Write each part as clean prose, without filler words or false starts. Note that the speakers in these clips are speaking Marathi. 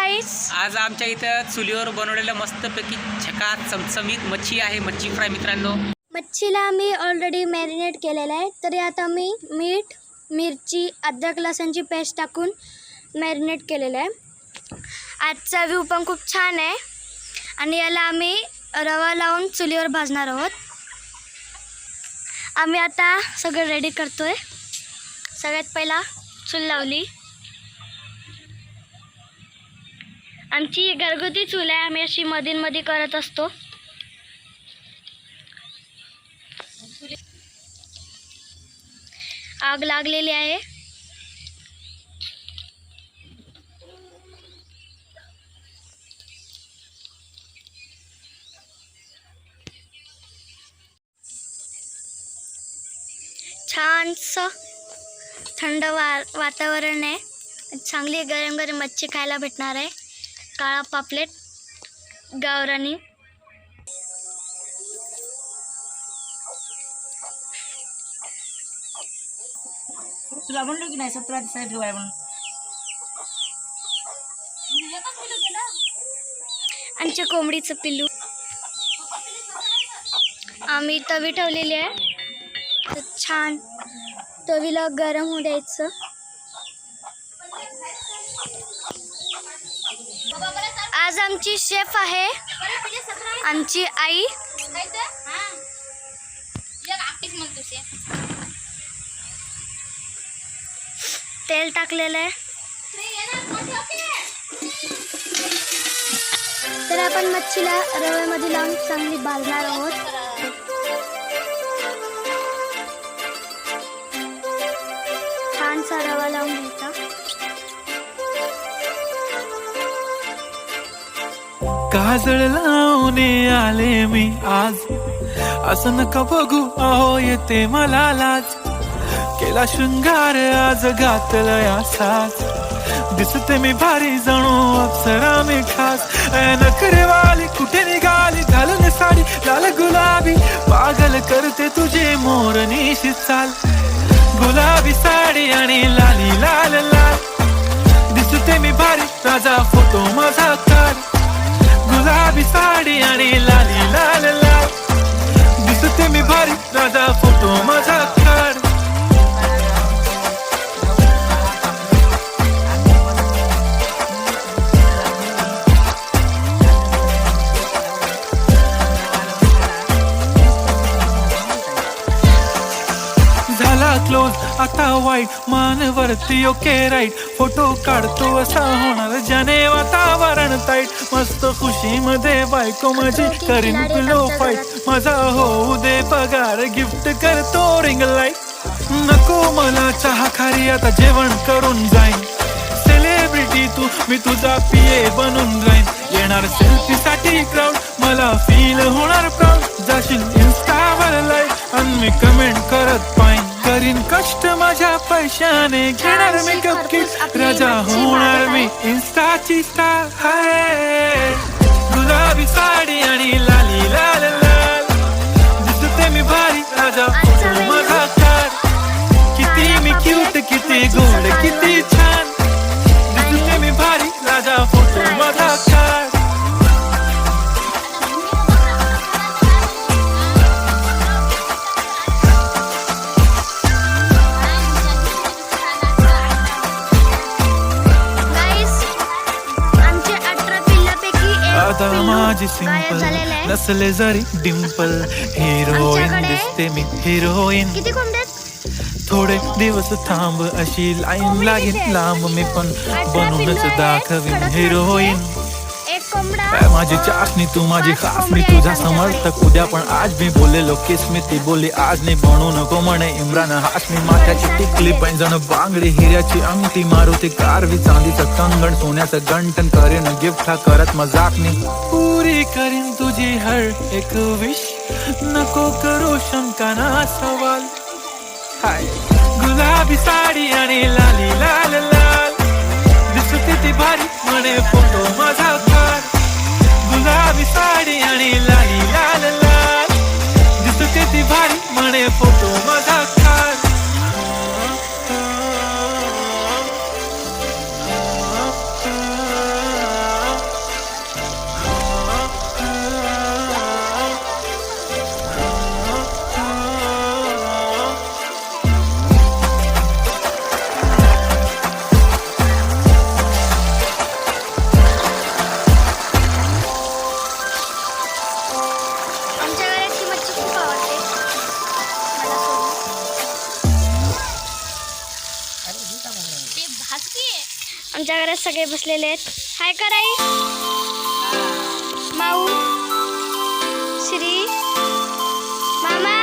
गाईस, आज आमच्या इथं चुलीवर बनवलेलं मस्तपैकी झकास चमचमीत मच्छी आहे, मच्छी फ्राय मित्रांनो। मच्छीला आम्ही ऑलरेडी मॅरिनेट केलेलं आहे, तरी आता मी मीठ, मिरची, अद्रक लसणची पेस्ट टाकून मॅरिनेट केलेलं आहे। आजचा व्ह्यू पण खूप छान आहे आणि याला आम्ही रवा लावून चुलीवर भाजणार आहोत। आम्ही आता सगळं रेडी करतोय। सगळ्यात पहिला चूल लावली। आमची घरगुती चूल आहे, आम्ही अशी मधीन करत असतो। आग लागलेली आहे। छानसं थंड वातावरण आहे, चांगली गरम गरम मच्छी खायला भेटणार आहे। काळा पापलेट, गावरानी। तुला म्हणलो की नाही 17 दिवसासाठी ठेवाय म्हणून। आमच्या कोंबडीचं पिल्लू। आम्ही तवी ठेवलेली आहे, तर छान तवीला गरम होऊ द्यायचं। आज आमची शेफ आहे आमची आई। तेल टाकलेलं आहे, तर आपण मच्छीला रव्यामध्ये लावून चांगली भाजणार आहोत। छानसा रवा लावून घ्यायचा। काजळ लावून आले मी आज, असं नका बघू अहो येते मला लाज। केला शृंगार आज घातलंय असाच, दिसते मी भारी जणू अप्सरा मी खास। नखरेवाली कुठे निघाली घालून साडी लाल गुलाबी, पागल करते तुझे मोरनीशी चाल। गुलाबी साडी आणि लाली लाल लाल, दिसते मी भारी राजा फोटो माझा काढ। गुलाबी साडी आणि लाली लाल लाल, दिसते मी भारी राजा फोटो माझा काढ। क्लोज आता वाईट मानवरती ओके राईट, फोटो काढतो असा होणार ज्याने वातावरण ताईट। मस्त खुशी मध्ये बायको माझी करीन पिलो फाईट, माझा होऊ दे पगार गिफ्ट करतो रिंग लाईट। नको मला चहा खारी आता जेवण करून जाईन, सेलिब्रिटी तू मी तुझा पिये बनून जाईन। येणार सेल्फी साठी क्राऊड मला फील होणार प्राऊड, जाशील इन्स्टावर लाईव्ह आणि मी कमेंट करत पाईन। करीन कष्ट माझ्या पैशाने घेणार मेकअप किट, राजा होणार मी इन्स्टाची स्टार। हाय गुलाबी साडी आणि लाली लाल लाल, दिसते मी भारी राजा फोटो माझा काढ। किती मी क्यूट किती गोड किती छान, दिसते मी भारी राजा फोटो माझा काढ। आता माझी सिंपल नसले जरी डिंपल, हिरोईन दिसते मी हिरोईन। किती कोंबड्यात? थोडे दिवस थांब अशी लाईन लागेल लांब, मी पण बनूनच दाखवीन हिरोईन। एक कोंबडा माझी चाशनी तू माझी खासनी, तुझा समर्थक उद्या पण आज मी बोलेलो किसमी, ती बोली आज नाही बनू नको म्हणे इम्रान हाशमी। माथ्याची टिकली पैंजण बांगडी हिऱ्याची अंगठी, मारुती कारवी चांदीचं कंगण सोन्याचं गंटन, करेन गिफ्ट हा करत मजाकनी। पुरी करीन तुझी हर एक विश, नको करू शंका ना सवाल। हाय गुलाबी साडी आणि लाली लाल लाल, दिसते ती भारी म्हणे फोटो माझा काढ। गुलाबी साडी आणि लाली लाल लाल, दिसते ती भारी म्हणे फोटो माझा काढ। सगळे बसलेले आहेत. हाय कराई माऊ श्री मामा.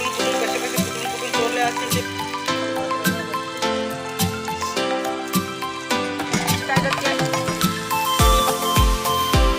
कुठून कसे कुठून चोरले असतील ते